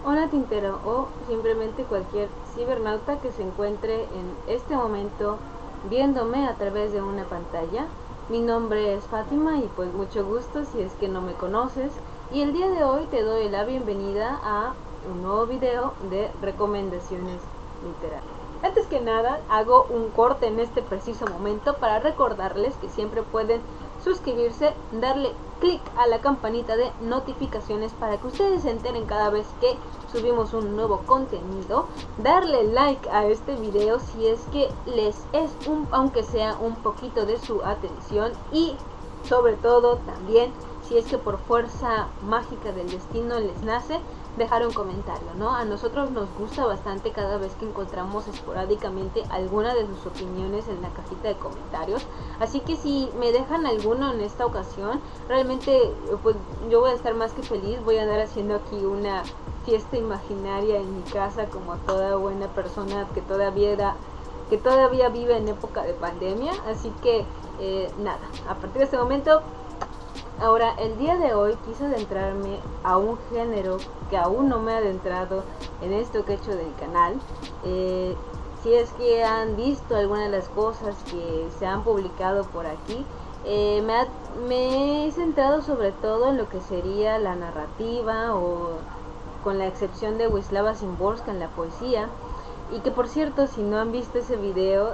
Hola tintero o simplemente cualquier cibernauta que se encuentre en este momento viéndome a través de una pantalla. Mi nombre es Fátima y pues mucho gusto si es que no me conoces, y el día de hoy te doy la bienvenida a un nuevo video de recomendaciones literarias. Antes que nada, hago un corte en este preciso momento para recordarles que siempre pueden suscribirse, darle clic a la campanita de notificaciones para que ustedes se enteren cada vez que subimos un nuevo contenido, darle like a este video si es que les es aunque sea un poquito de su atención, y sobre todo también si es que por fuerza mágica del destino les nace dejar un comentario, ¿no? A nosotros nos gusta bastante cada vez que encontramos esporádicamente alguna de sus opiniones en la cajita de comentarios, así que si me dejan alguno en esta ocasión, realmente pues yo voy a estar más que feliz. Voy a andar haciendo aquí una fiesta imaginaria en mi casa como toda buena persona que todavía vive en época de pandemia, así que nada, a partir de este momento. Ahora, el día de hoy quise adentrarme a un género que aún no me he adentrado en esto que he hecho del canal. Si es que han visto alguna de las cosas que se han publicado por aquí, me he centrado sobre todo en lo que sería la narrativa, o con la excepción de Wisława Szymborska en la poesía. Y que por cierto, si no han visto ese video,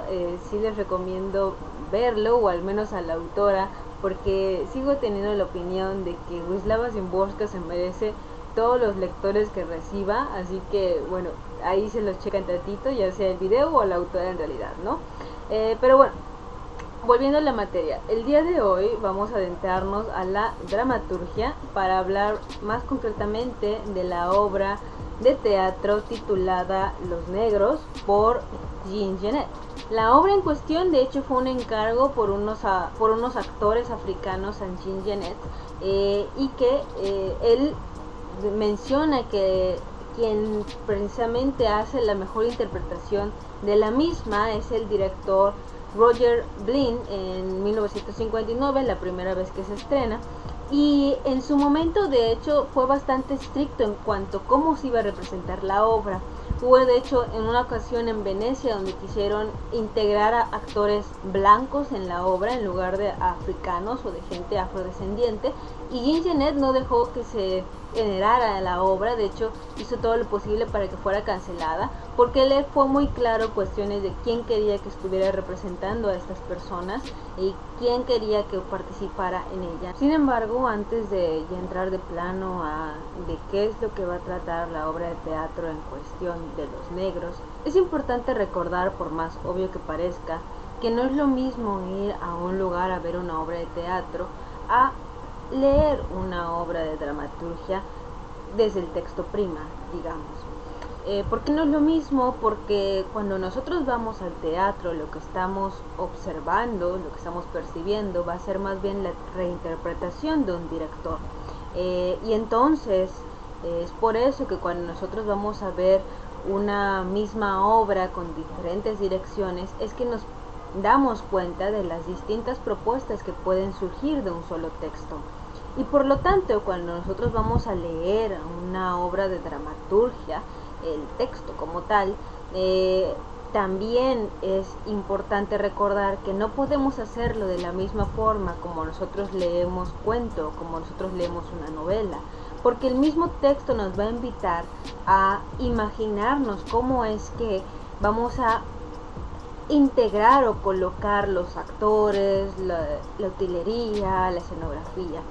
sí les recomiendo verlo, o al menos a la autora, porque sigo teniendo la opinión de que Wisława Szymborska se merece todos los lectores que reciba, así que bueno, ahí se los checan tantito, ya sea el video o la autora en realidad, ¿no? Pero bueno, volviendo a la materia, el día de hoy vamos a adentrarnos a la dramaturgia para hablar más concretamente de la obra de teatro titulada Los Negros por Jean Genet. La obra en cuestión de hecho fue un encargo por unos actores africanos a Jean Genet, y que él menciona que quien precisamente hace la mejor interpretación de la misma es el director Roger Blin en 1959, la primera vez que se estrena. Y en su momento de hecho fue bastante estricto en cuanto a cómo se iba a representar la obra. Hubo de hecho en una ocasión en Venecia donde quisieron integrar a actores blancos en la obra en lugar de africanos o de gente afrodescendiente, y Jean Genet no dejó que se generara la obra. De hecho hizo todo lo posible para que fuera cancelada, porque él fue muy claro cuestiones de quién quería que estuviera representando a estas personas y quién quería que participara en ella. Sin embargo, antes de ya entrar de plano a de qué es lo que va a tratar la obra de teatro en cuestión de Los Negros, es importante recordar, por más obvio que parezca, que no es lo mismo ir a un lugar a ver una obra de teatro a leer una obra de dramaturgia desde el texto prima, digamos. ¿Por qué no es lo mismo? Porque cuando nosotros vamos al teatro, lo que estamos observando, lo que estamos percibiendo, va a ser más bien la reinterpretación de un director. Y entonces es por eso que cuando nosotros vamos a ver una misma obra con diferentes direcciones, es que nos damos cuenta de las distintas propuestas que pueden surgir de un solo texto. Y por lo tanto, cuando nosotros vamos a leer una obra de dramaturgia, el texto como tal, también es importante recordar que no podemos hacerlo de la misma forma como nosotros leemos cuento, como nosotros leemos una novela, porque el mismo texto nos va a invitar a imaginarnos cómo es que vamos a integrar o colocar los actores, la utilería, la escenografía.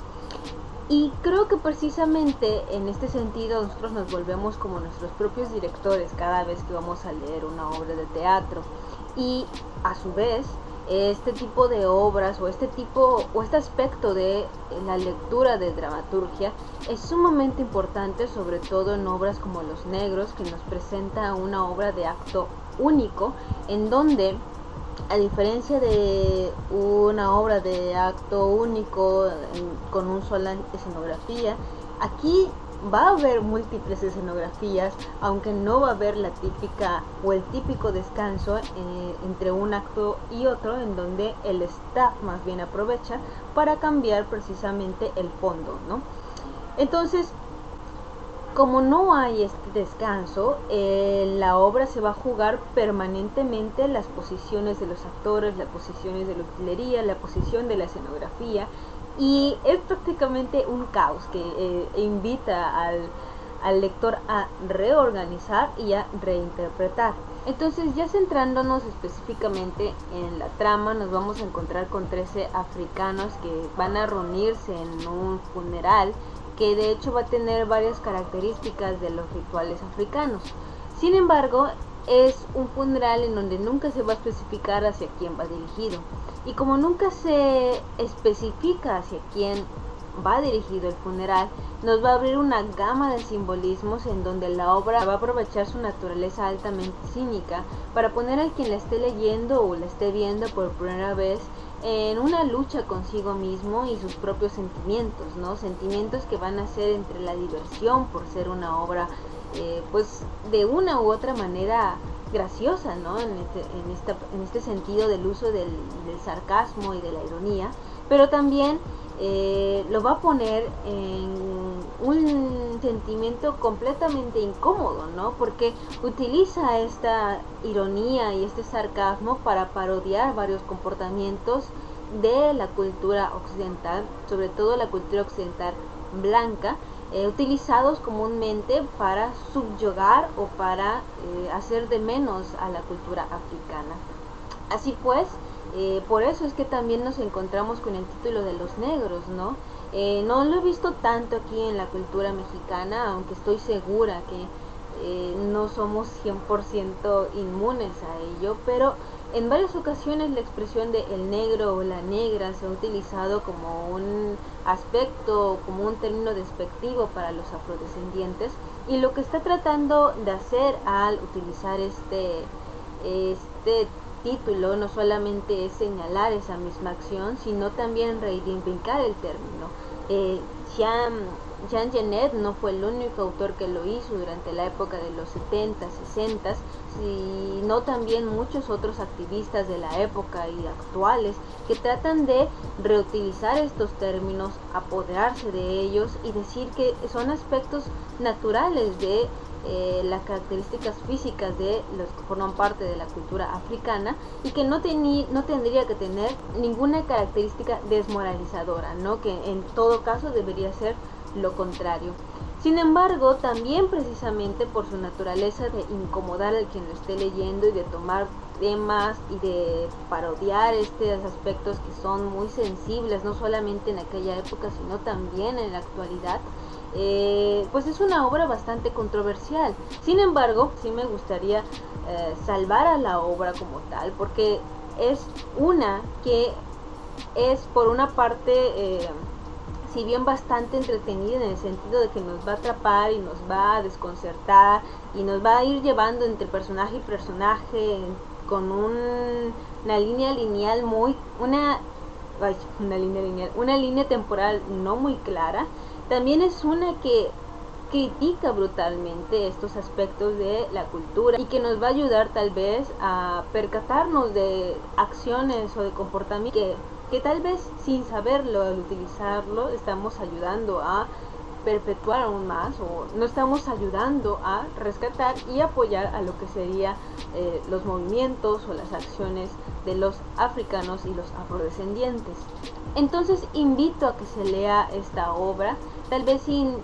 Y creo que precisamente en este sentido nosotros nos volvemos como nuestros propios directores cada vez que vamos a leer una obra de teatro. Y a su vez, este tipo de obras o este aspecto de la lectura de dramaturgia es sumamente importante, sobre todo en obras como Los Negros, que nos presenta una obra de acto único, en donde, a diferencia de una obra de acto único con una sola escenografía, aquí va a haber múltiples escenografías, aunque no va a haber la típica o el típico descanso entre un acto y otro, en donde el staff más bien aprovecha para cambiar precisamente el fondo, ¿no? Entonces, Como no hay este descanso, la obra se va a jugar permanentemente las posiciones de los actores, las posiciones de la utilería, la posición de la escenografía, y es prácticamente un caos que invita al lector a reorganizar y a reinterpretar. Entonces, ya centrándonos específicamente en la trama, nos vamos a encontrar con 13 africanos que van a reunirse en un funeral que de hecho va a tener varias características de los rituales africanos. Sin embargo, es un funeral en donde nunca se va a especificar hacia quién va dirigido. Y como nunca se especifica hacia quién va dirigido el funeral, nos va a abrir una gama de simbolismos en donde la obra va a aprovechar su naturaleza altamente cínica para poner al quien la esté leyendo o la esté viendo por primera vez en una lucha consigo mismo y sus propios sentimientos, ¿no? Sentimientos que van a ser entre la diversión por ser una obra pues de una u otra manera graciosa, ¿no? En este sentido del uso del sarcasmo y de la ironía, pero también lo va a poner en un sentimiento completamente incómodo, ¿no? Porque utiliza esta ironía y este sarcasmo para parodiar varios comportamientos de la cultura occidental, sobre todo la cultura occidental blanca, utilizados comúnmente para subyugar o para hacer de menos a la cultura africana. Así pues, por eso es que también nos encontramos con el título de los negros, ¿no? No lo he visto tanto aquí en la cultura mexicana, aunque estoy segura que no somos 100% inmunes a ello, pero en varias ocasiones la expresión de el negro o la negra se ha utilizado como un aspecto, como un término despectivo para los afrodescendientes, y lo que está tratando de hacer al utilizar este título no solamente es señalar esa misma acción, sino también reivindicar el término. Jean Genet no fue el único autor que lo hizo durante la época de los 70, 60, sino también muchos otros activistas de la época y actuales que tratan de reutilizar estos términos, apoderarse de ellos y decir que son aspectos naturales de las características físicas de los que forman parte de la cultura africana y que no tendría que tener ninguna característica desmoralizadora, ¿no? Que en todo caso debería ser lo contrario. Sin embargo, también precisamente por su naturaleza de incomodar al quien lo esté leyendo y de tomar temas y de parodiar estos aspectos que son muy sensibles, no solamente en aquella época, sino también en la actualidad, pues es una obra bastante controversial. Sin embargo, sí me gustaría salvar a la obra como tal, porque es una que es por una parte si bien bastante entretenida en el sentido de que nos va a atrapar y nos va a desconcertar y nos va a ir llevando entre personaje y personaje con una línea lineal una línea temporal no muy clara. También es una que critica brutalmente estos aspectos de la cultura y que nos va a ayudar tal vez a percatarnos de acciones o de comportamientos que tal vez sin saberlo, al utilizarlo, estamos ayudando a perpetuar aún más o no estamos ayudando a rescatar y apoyar a lo que sería los movimientos o las acciones de los africanos y los afrodescendientes. Entonces invito a que se lea esta obra, tal vez sin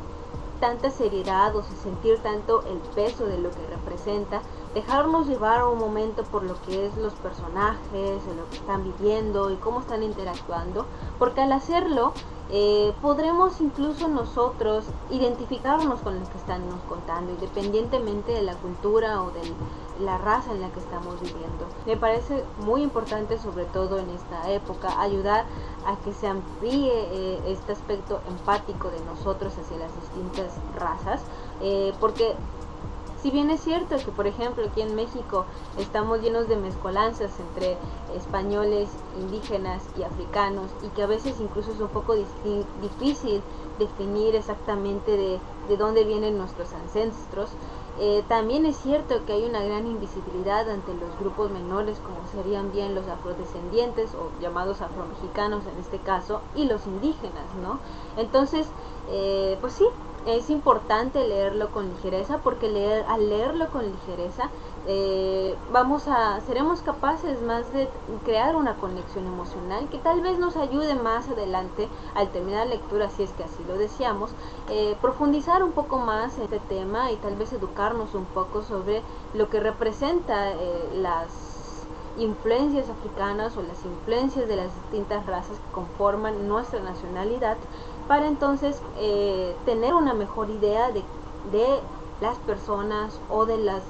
tanta seriedad o sin sentir tanto el peso de lo que representa, dejarnos llevar un momento por lo que es los personajes, de lo que están viviendo y cómo están interactuando, porque al hacerlo podremos incluso nosotros identificarnos con lo que están nos contando, independientemente de la cultura o de la raza en la que estamos viviendo. Me parece muy importante, sobre todo en esta época, ayudar a que se amplíe este aspecto empático de nosotros hacia las distintas razas, porque si bien es cierto que, por ejemplo, aquí en México estamos llenos de mezcolanzas entre españoles, indígenas y africanos, y que a veces incluso es un poco difícil definir exactamente de dónde vienen nuestros ancestros, también es cierto que hay una gran invisibilidad ante los grupos menores, como serían bien los afrodescendientes o llamados afromexicanos en este caso, y los indígenas, ¿no? Entonces, pues sí, es importante leerlo con ligereza, porque al leerlo con ligereza seremos capaces más de crear una conexión emocional que tal vez nos ayude más adelante al terminar la lectura, si es que así lo deseamos, profundizar un poco más en este tema y tal vez educarnos un poco sobre lo que representa las influencias africanas o las influencias de las distintas razas que conforman nuestra nacionalidad, para entonces tener una mejor idea de las personas o de las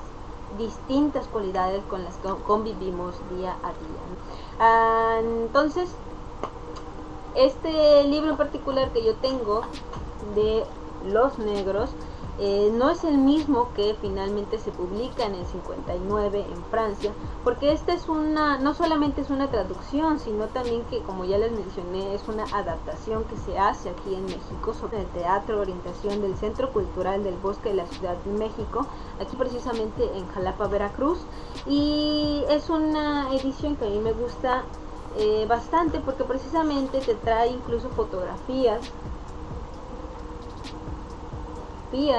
distintas cualidades con las que convivimos día a día. Entonces, este libro en particular que yo tengo de los negros no es el mismo que finalmente se publica en el 59 en Francia, porque esta es no solamente es una traducción, sino también que, como ya les mencioné, es una adaptación que se hace aquí en México sobre el Teatro Orientación del Centro Cultural del Bosque de la Ciudad de México, aquí precisamente en Jalapa, Veracruz, y es una edición que a mí me gusta bastante, porque precisamente te trae incluso fotografías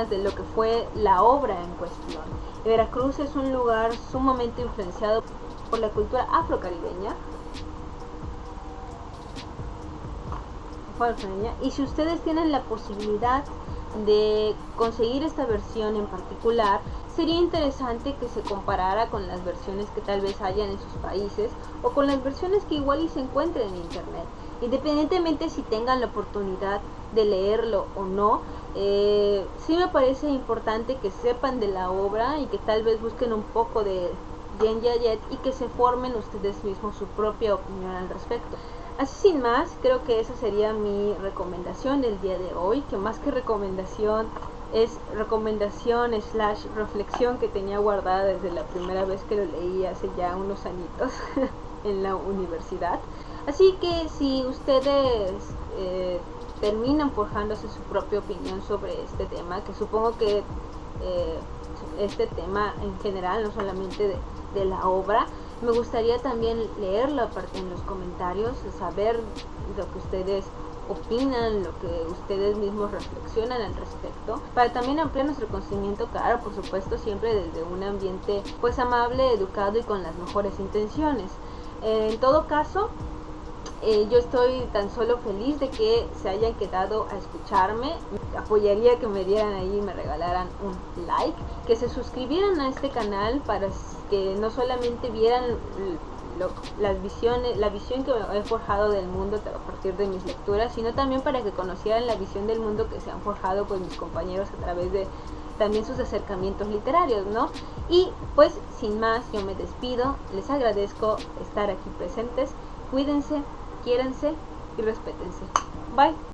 de lo que fue la obra en cuestión. Veracruz es un lugar sumamente influenciado por la cultura afrocaribeña, y si ustedes tienen la posibilidad de conseguir esta versión en particular, sería interesante que se comparara con las versiones que tal vez hayan en sus países o con las versiones que igual y se encuentren en internet, independientemente si tengan la oportunidad de leerlo o no. Sí me parece importante que sepan de la obra y que tal vez busquen un poco de Jen Yayet y que se formen ustedes mismos su propia opinión al respecto. Así sin más, creo que esa sería mi recomendación del día de hoy, que más que recomendación es recomendación / reflexión que tenía guardada desde la primera vez que lo leí hace ya unos añitos en la universidad. Así que si ustedes terminan forjándose su propia opinión sobre este tema, que supongo que este tema en general, no solamente de la obra, me gustaría también leerlo aparte en los comentarios, saber lo que ustedes opinan, lo que ustedes mismos reflexionan al respecto, para también ampliar nuestro conocimiento, claro, por supuesto, siempre desde un ambiente pues amable, educado y con las mejores intenciones. En todo caso, yo estoy tan solo feliz de que se hayan quedado a escucharme. Apoyaría que me dieran ahí y me regalaran un like, que se suscribieran a este canal para que no solamente vieran la visión que he forjado del mundo a partir de mis lecturas, sino también para que conocieran la visión del mundo que se han forjado pues mis compañeros a través de también sus acercamientos literarios, ¿no? Y pues sin más, yo me despido, les agradezco estar aquí presentes, cuídense, quiéranse y respétense. Bye.